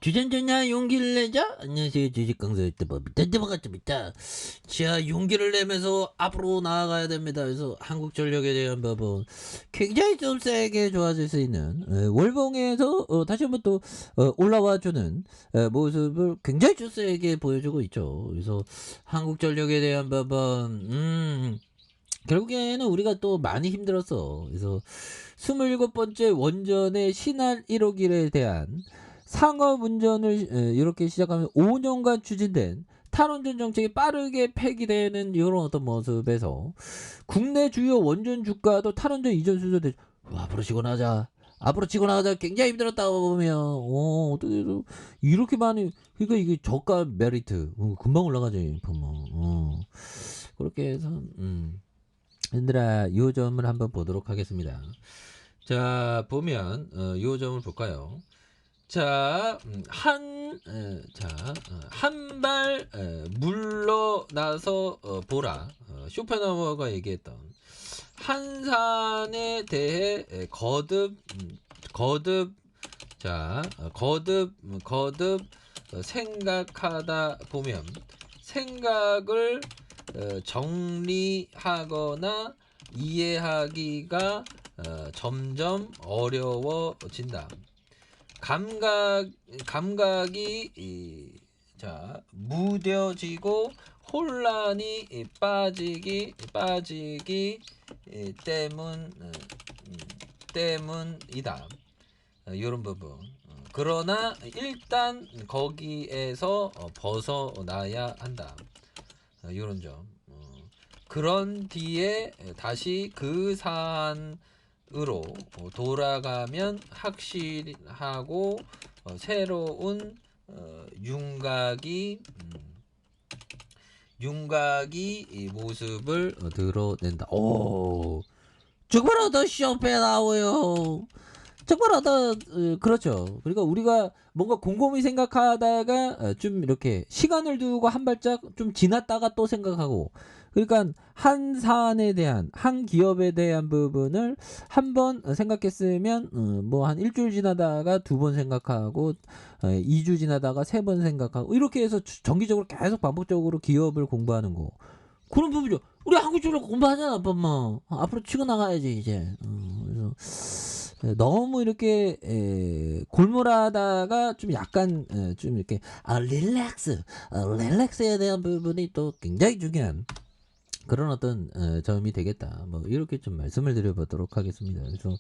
주전자냐 용기를 내자. 안녕하세요, 주식강사 법이다. 반갑습니다. 자, 용기를 내면서 앞으로 나아가야 됩니다. 그래서 한국전력에 대한 법은 굉장히 좀 세게 좋아질 수 있는 월봉에서 다시 한번 또 올라와주는 모습을 굉장히 좀 세게 보여주고 있죠. 그래서 한국전력에 대한 법은 결국에는 우리가 또 많이 힘들었어. 그래서 27번째 원전의 신한 1호기에 대한 상업운전을 이렇게 시작하면 5년간 추진된 탈원전 정책이 빠르게 폐기되는 이런 어떤 모습에서 국내 주요 원전 주가도 탈원전 이전 수준대 앞으로 치고 나가자. 앞으로 치고 나가자. 굉장히 힘들었다고 보면 어떻게 이렇게 많이 그러니까 이게 저가 메리트 금방 올라가지 보면 그렇게 해서 얘들아 이 점을 한번 보도록 하겠습니다. 자 보면 이 점을 볼까요? 자, 한 발 물러나서 보라. 쇼펜하우어가 얘기했던 한산에 대해 거듭 생각하다 보면 생각을 정리하거나 이해하기가 점점 어려워진다. 감각이 무뎌지고 혼란이 빠지기 때문이다. 이런 부분. 그러나 일단 거기에서 벗어나야 한다. 이런 점. 그런 뒤에 다시 그 사안으로 돌아가면 확실하고 새로운 윤곽이 이 모습을 드러낸다. 정말 쇼펜하우어 정말 그렇죠. 그러니까 우리가 뭔가 곰곰이 생각하다가 좀 이렇게 시간을 두고 한 발짝 좀 지났다가 또 생각하고 그러니까 한 사안에 대한 한 기업에 대한 부분을 한 번 생각했으면 뭐 한 일주일 지나다가 두 번 생각하고 2주 지나다가 세 번 생각하고 이렇게 해서 정기적으로 계속 반복적으로 기업을 공부하는 거 그런 부분이죠. 우리 한국적으로 공부하잖아, 아빠만. 앞으로 치고 나가야지 이제. 그래서 너무 이렇게 골몰하다가 좀 약간 좀 이렇게 릴렉스에 대한 부분이 또 굉장히 중요한 그런 어떤 점이 되겠다. 뭐 이렇게 좀 말씀을 드려보도록 하겠습니다. 그래서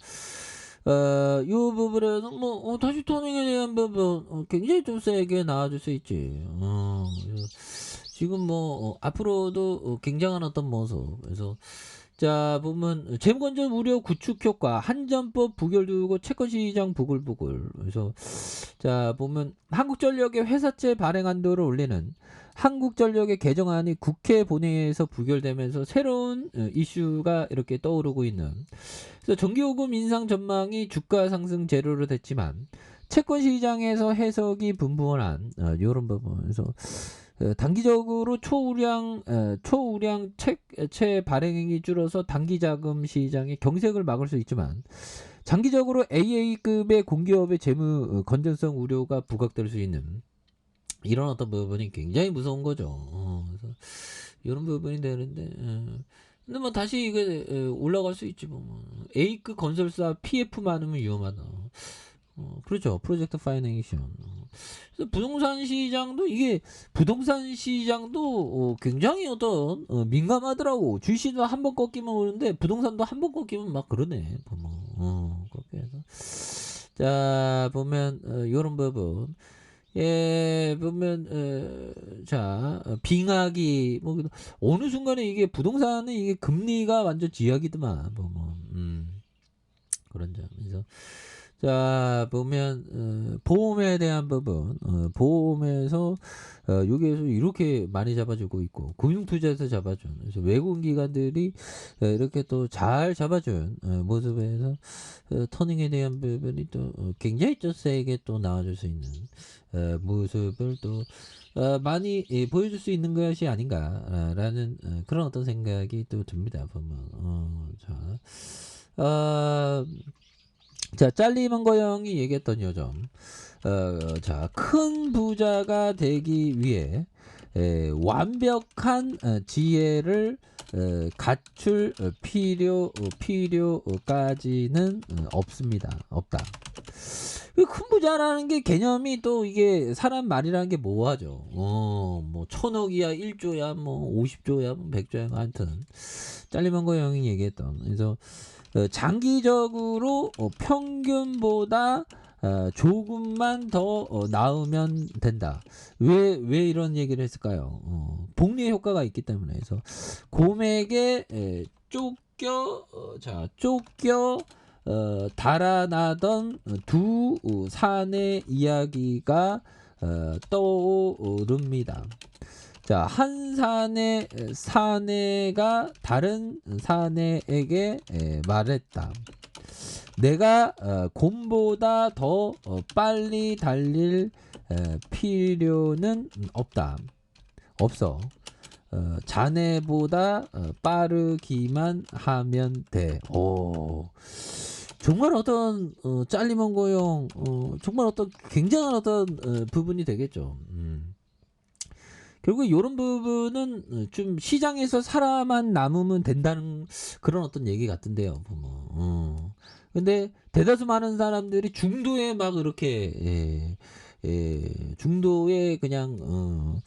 이 부분에는 뭐 다시 토닝에 대한 부분 굉장히 좀 세게 나와줄 수 있지. 지금 뭐 앞으로도 굉장한 어떤 모습. 그래서 자 보면 재무건전 우려 구축 효과 한전법 부결 두고 채권시장 부글부글. 그래서 자 보면 한국전력의 회사채 발행 한도를 올리는 한국전력의 개정안이 국회 본회의에서 부결되면서 새로운 이슈가 이렇게 떠오르고 있는. 그래서 전기요금 인상 전망이 주가 상승 재료로 됐지만 채권 시장에서 해석이 분분한 이런 부분에서 단기적으로 초우량 채 발행이 줄어서 단기 자금 시장의 경색을 막을 수 있지만 장기적으로 AA급의 공기업의 재무 건전성 우려가 부각될 수 있는 이런 어떤 부분이 굉장히 무서운 거죠. 그래서 이런 부분이 되는데 근데 뭐 다시 이게 올라갈 수 있지 뭐. A급 건설사 PF 많으면 위험하다. 그렇죠. 프로젝트 파이낸이션. 그래서 부동산 시장도 굉장히 어떤 민감하더라고. 주식도 한 번 꺾이면 오는데 부동산도 한 번 꺾이면 막 그러네. 보면 그렇게 해서 자 보면 이런 부분. 예, 보면, 빙하기, 뭐, 어느 순간에 이게 부동산은 이게 금리가 완전 쥐약이더만, 그런 점. 그래서, 자, 보면, 보험에 대한 부분, 보험에서, 여기에서 이렇게 많이 잡아주고 있고, 금융투자에서 잡아준, 그래서 외국 기관들이 이렇게 또 잘 잡아준 모습에서, 터닝에 대한 부분이 또 굉장히 또 세게 또 나와줄 수 있는, 모습을 또 많이 보여줄 수 있는 것이 아닌가라는 그런 어떤 생각이 또 듭니다. 보면 자, 짤리먼거 형이 얘기했던 요점. 자, 큰 부자가 되기 위해 완벽한 지혜를 갖출 필요까지는 없다. 큰 부자라는 게 개념이 또 이게 사람 말이라는 게 모호하죠. 뭐 1000억이야, 1조야, 뭐 50조야, 뭐 100조야, 하여튼 짤리먼거 형이 얘기했던. 그래서 장기적으로 평균보다 조금만 더 나으면 된다. 왜 이런 얘기를 했을까요? 복리의 효과가 있기 때문에. 그래서 곰에게 쫓겨 달아나던 두 사내 이야기가 떠오릅니다. 자, 한 사내가 다른 사내에게 말했다. 내가 곰보다 더 빨리 달릴 필요는 없어. 자네보다 빠르기만 하면 돼. 정말 어떤 짤리먼거 형 정말 어떤 굉장한 어떤 부분이 되겠죠. 결국 이런 부분은 좀 시장에서 살아만 남으면 된다는 그런 어떤 얘기 같은데요. 보면. 근데 대다수 많은 사람들이 중도에 막 이렇게 중도에 그냥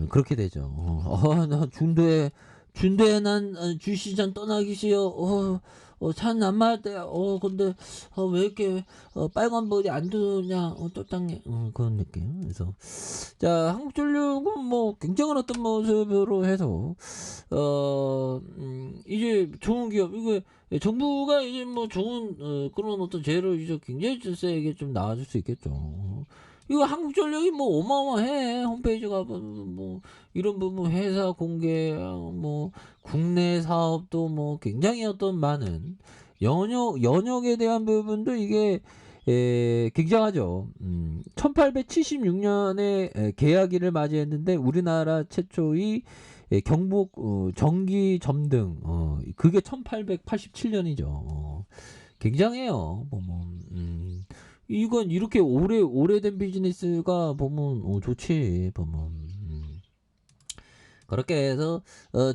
그렇게 되죠. 나 중도에 난 주시장 떠나기 싫어. 차는 안 맞을 때야. 근데 왜 이렇게 빨간불이 안 들어오냐? 또 땅에 그런 느낌. 그래서 자, 한국전력은 뭐 굉장한 어떤 모습으로 해서 이제 좋은 기업 이거 정부가 이제 뭐 좋은 그런 어떤 제를 이제 굉장히 세게 좀 나와줄 수 있겠죠. 이거 한국전력이 뭐 어마어마해. 홈페이지 가보면 뭐 이런 부분 회사 공개 뭐 국내 사업도 뭐 굉장히 어떤 많은 연역에 대한 부분도 이게 굉장하죠. 1876년에 개화기를 맞이했는데 우리나라 최초의 경북 전기 점등 그게 1887년이죠. 굉장해요. 보면 이건 이렇게 오래된 비즈니스가 보면 좋지. 보면 그렇게 해서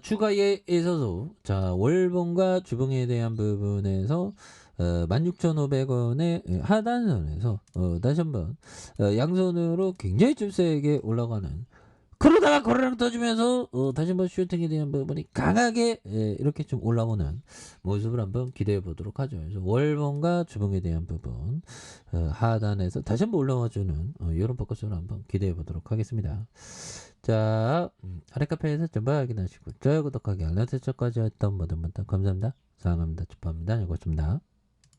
추가에 있어서 자, 월봉과 주봉에 대한 부분에서 16,500원의 하단선에서 다시 한번 양손으로 굉장히 좀 세게 올라가는, 그러다가 거래량 터지면서 다시 한번 슈팅에 대한 부분이 강하게 이렇게 좀 올라오는 모습을 한번 기대해 보도록 하죠. 그래서 월봉과 주봉에 대한 부분 하단에서 다시 한번 올라와주는 이런 포커스를 한번 기대해 보도록 하겠습니다. 자, 아래 카페에서 전부 확인하시고 좋아요, 구독하기, 알람 설정까지 했던 모든 분들 감사합니다. 사랑합니다. 축하합니다. 즐거웠습니다.